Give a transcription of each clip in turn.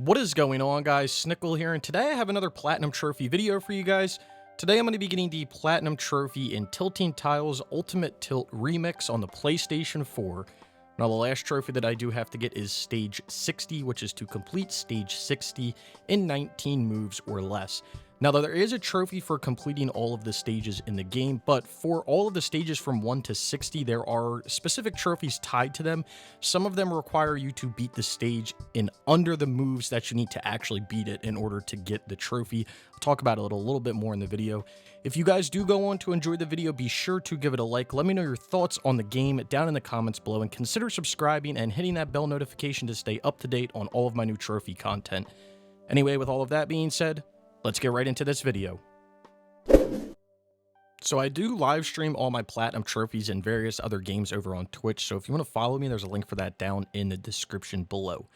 What is going on, guys? Snickel here, and today I have another Platinum Trophy video for you guys. Today I'm going to be getting the Platinum Trophy in Tilting Tiles Ultimate Tilt Remix on the PlayStation 4. Now, the last trophy that I do have to get is Stage 60, which is to complete Stage 60 in 19 moves or less. Now, there is a trophy for completing all of the stages in the game, but for all of the stages from 1 to 60, there are specific trophies tied to them. Some of them require you to beat the stage in under the moves that you need to actually beat it in order to get the trophy. I'll talk about it a little bit more in the video. If you guys do go on to enjoy the video, be sure to give it a like. Let me know your thoughts on the game down in the comments below, and consider subscribing and hitting that bell notification to stay up to date on all of my new trophy content. Anyway, with all of that being said, let's get right into this video. So I do live stream all my Platinum trophies and various other games over on Twitch, so if you want to follow me, there's a link for that down in the description below.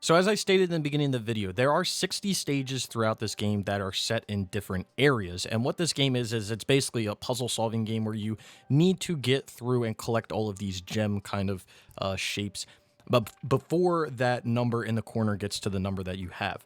So as I stated in the beginning of the video, there are 60 stages throughout this game that are set in different areas, and what this game is it's basically a puzzle solving game where you need to get through and collect all of these gem kind of shapes, but before that number in the corner gets to the number that you have.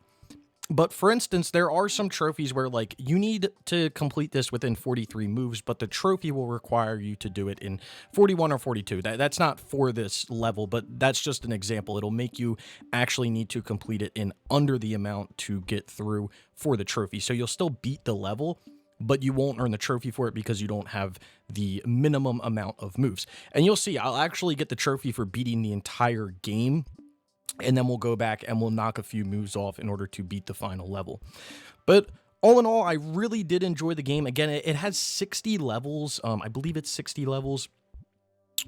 But for instance, there are some trophies where, like, you need to complete this within 43 moves, but the trophy will require you to do it in 41 or 42. That's not for this level, but that's just an example. It'll make you actually need to complete it in under the amount to get through for the trophy. So you'll still beat the level, but you won't earn the trophy for it because you don't have the minimum amount of moves. And you'll see, I'll actually get the trophy for beating the entire game, and then we'll go back and we'll knock a few moves off in order to beat the final level. But all in all, I really did enjoy the game. Again, it has 60 levels. I believe it's 60 levels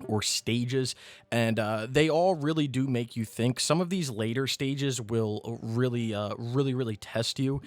or stages, and they all really do make you think. Some of these later stages will really test you.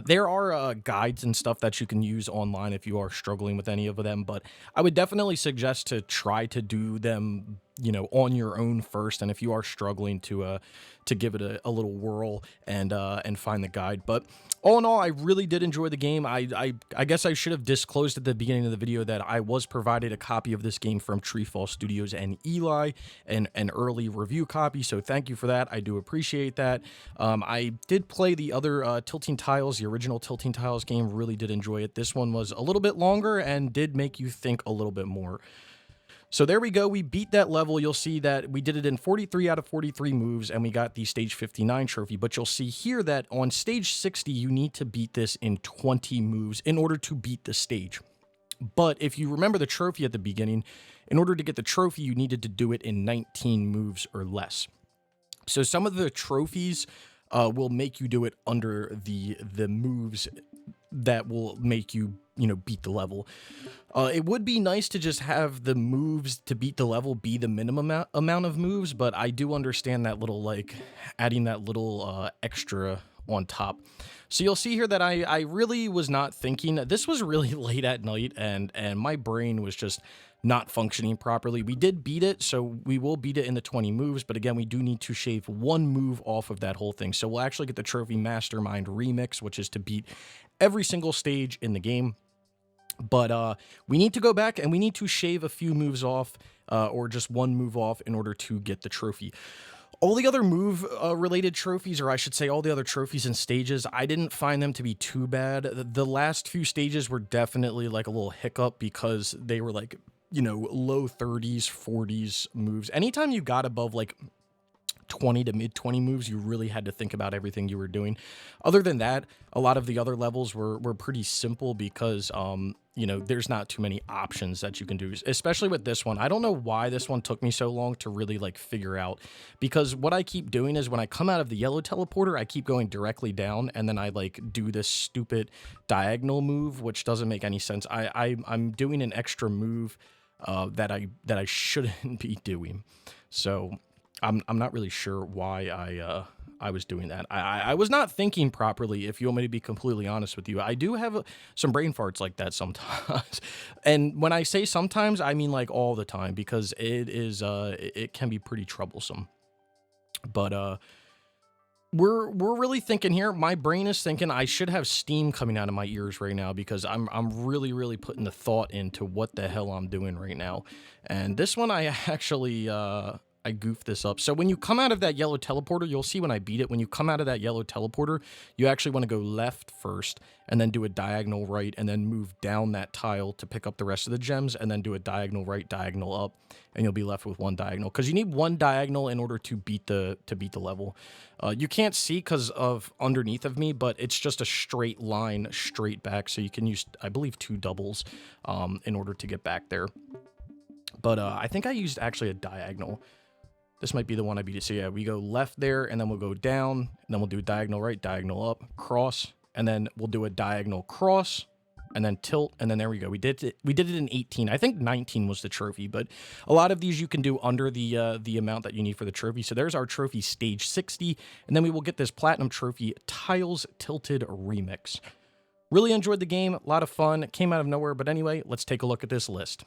There are guides and stuff that you can use online if you are struggling with any of them, but I would definitely suggest to try to do them, you know, on your own first, and if you are struggling to give it a little whirl and find the guide. But all in all, I really did enjoy the game. I guess I should have disclosed at the beginning of the video that I was provided a copy of this game from Treefall Studios and Eli, and an early review copy, so thank you for that. I do appreciate that. I did play the other Tilting Tiles, the original Tilting Tiles game, really did enjoy it. This one was a little bit longer and did make you think a little bit more. So there we go, we beat that level. You'll see that we did it in 43 out of 43 moves, and we got the Stage 59 trophy. But you'll see here that on Stage 60, you need to beat this in 20 moves in order to beat the stage. But if you remember the trophy at the beginning, in order to get the trophy, you needed to do it in 19 moves or less. So some of the trophies will make you do it under the moves that will make you, you know, beat the level. It would be nice to just have the moves to beat the level be the minimum amount of moves, but I do understand that little, like, adding that little extra on top. So you'll see here that I really was not thinking. This was really late at night, and my brain was just not functioning properly. We did beat it, so we will beat it in the 20 moves, but again, we do need to shave one move off of that whole thing. So we'll actually get the Trophy Mastermind Remix, which is to beat every single stage in the game. But we need to go back and we need to shave a few moves off, or just one move off, in order to get the trophy. All the other move related trophies, or I should say all the other trophies and stages, I didn't find them to be too bad. The last few stages were definitely like a little hiccup because they were, like, you know, low 30s, 40s moves. Anytime you got above like 20 to mid 20 moves, you really had to think about everything you were doing. Other than that, a lot of the other levels were pretty simple because you know, there's not too many options that you can do, especially with this one. I don't know why this one took me so long to really, like, figure out, because what I keep doing is when I come out of the yellow teleporter, I keep going directly down, and then I, like, do this stupid diagonal move, which doesn't make any sense. I'm doing an extra move that I shouldn't be doing. So I'm not really sure why I was doing that. I was not thinking properly, if you want me to be completely honest with you. I do have some brain farts like that sometimes. And when I say sometimes, I mean like all the time, because it can be pretty troublesome. But we're really thinking here. My brain is thinking I should have steam coming out of my ears right now, because I'm really putting the thought into what the hell I'm doing right now. And this one I I goofed this up. So when you come out of that yellow teleporter, you'll see when I beat it, when you come out of that yellow teleporter, you actually want to go left first and then do a diagonal right and then move down that tile to pick up the rest of the gems and then do a diagonal right, diagonal up, and you'll be left with one diagonal. Because you need one diagonal in order to beat the level. You can't see because of underneath of me, but it's just a straight line straight back. So you can use, I believe, 2 doubles in order to get back there. But I think I used actually a diagonal. This might be the one I beat it. So yeah, we go left there, and then we'll go down, and then we'll do a diagonal right, diagonal up, cross, and then we'll do a diagonal cross, and then tilt, and then there we go. We did it in 18. I think 19 was the trophy, but a lot of these you can do under the amount that you need for the trophy. So there's our trophy stage 60, and then we will get this platinum trophy Tiles Tilted Remix. Really enjoyed the game, a lot of fun. It came out of nowhere, but anyway, let's take a look at this list.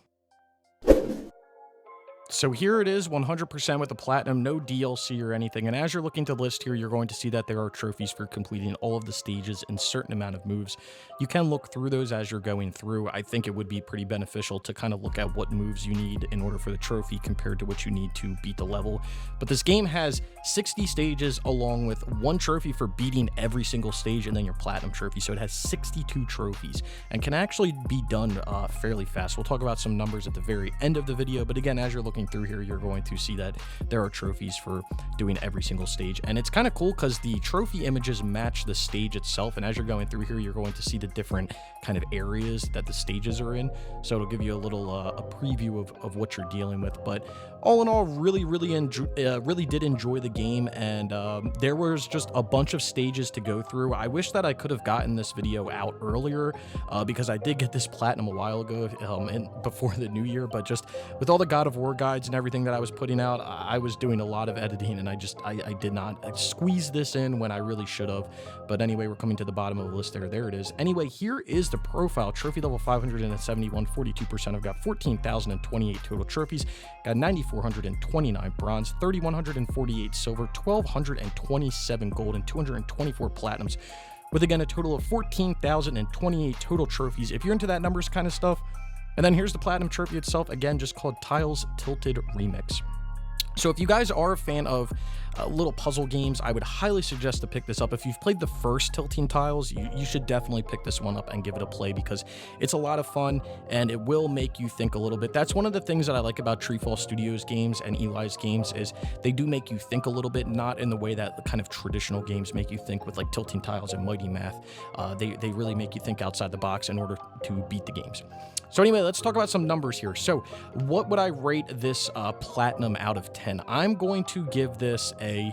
So here it is, 100% with the platinum, no DLC or anything. And as you're looking to list here, you're going to see that there are trophies for completing all of the stages in a certain amount of moves. You can look through those as you're going through. I think it would be pretty beneficial to kind of look at what moves you need in order for the trophy compared to what you need to beat the level. But this game has 60 stages along with 1 trophy for beating every single stage and then your platinum trophy. So it has 62 trophies and can actually be done fairly fast. We'll talk about some numbers at the very end of the video. But again, as you're looking through here, you're going to see that there are trophies for doing every single stage, and it's kind of cool because the trophy images match the stage itself. And as you're going through here, you're going to see the different kind of areas that the stages are in, so it'll give you a little a preview of what you're dealing with. But all in all, really did enjoy the game, and there was just a bunch of stages to go through. I wish that I could have gotten this video out earlier because I did get this platinum a while ago and before the new year, but just with all the God of War guides and everything that I was putting out, I was doing a lot of editing, and I did not squeeze this in when I really should have. But anyway, we're coming to the bottom of the list there. There it is. Anyway, here is the profile. Trophy level 571, 42%. I've got 14,028 total trophies. Got 9,429 bronze, 3,148 silver, 1,227 gold, and 224 platinums, with again a total of 14,028 total trophies. If you're into that numbers kind of stuff. And then here's the platinum trophy itself, again, just called Tiles Tilted Remix. So if you guys are a fan of little puzzle games, I would highly suggest to pick this up. If you've played the first Tilting Tiles, you should definitely pick this one up and give it a play because it's a lot of fun and it will make you think a little bit. That's one of the things that I like about Treefall Studios games and Eli's games is they do make you think a little bit, not in the way that kind of traditional games make you think with like Tilting Tiles and Mighty Math. They really make you think outside the box in order to beat the games. So anyway, let's talk about some numbers here. So what would I rate this platinum out of 10? I'm going to give this a,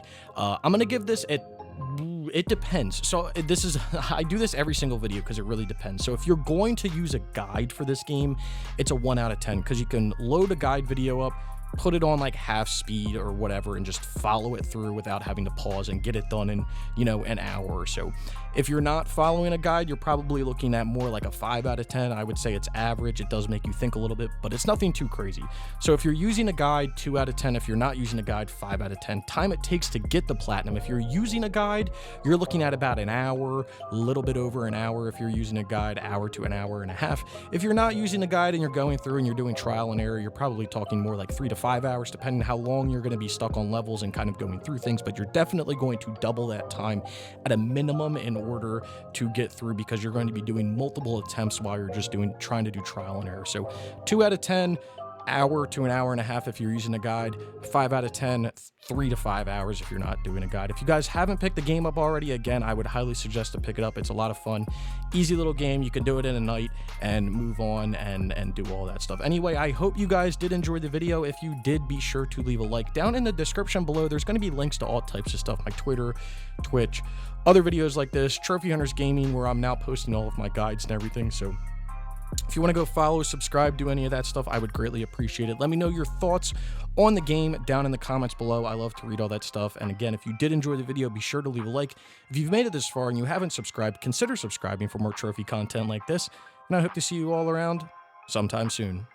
it depends. So this is, I do this every single video because it really depends. So if you're going to use a guide for this game, it's a 1 out of 10 because you can load a guide video up, put it on like half speed or whatever and just follow it through without having to pause and get it done in, you know, an hour or so. If you're not following a guide, you're probably looking at more like a 5 out of 10. I would say it's average. It does make you think a little bit, but it's nothing too crazy. So if you're using a guide, 2 out of 10. If you're not using a guide, 5 out of 10. Time it takes to get the platinum. If you're using a guide, you're looking at about an hour, a little bit over an hour. If you're using a guide, hour to an hour and a half. If you're not using a guide and you're going through and you're doing trial and error, you're probably talking more like 3 to 5 hours, depending on how long you're going to be stuck on levels and kind of going through things, but you're definitely going to double that time at a minimum in order to get through because you're going to be doing multiple attempts while you're just trying to do trial and error. So 2 out of 10, hour to an hour and a half if you're using a guide, 5 out of 10, 3 to 5 hours if you're not doing a guide. If you guys haven't picked the game up already, again, I would highly suggest to pick it up. It's a lot of fun, easy little game. You can do it in a night and move on and do all that stuff. Anyway, I hope you guys did enjoy the video. If you did, be sure to leave a like. Down in the description below, there's going to be links to all types of stuff, my Twitter, Twitch, other videos like this, Trophy Hunters Gaming, where I'm now posting all of my guides and everything. So if you want to go follow, subscribe, do any of that stuff, I would greatly appreciate it. Let me know your thoughts on the game down in the comments below. I love to read all that stuff. And again, if you did enjoy the video, be sure to leave a like. If you've made it this far and you haven't subscribed, consider subscribing for more trophy content like this. And I hope to see you all around sometime soon.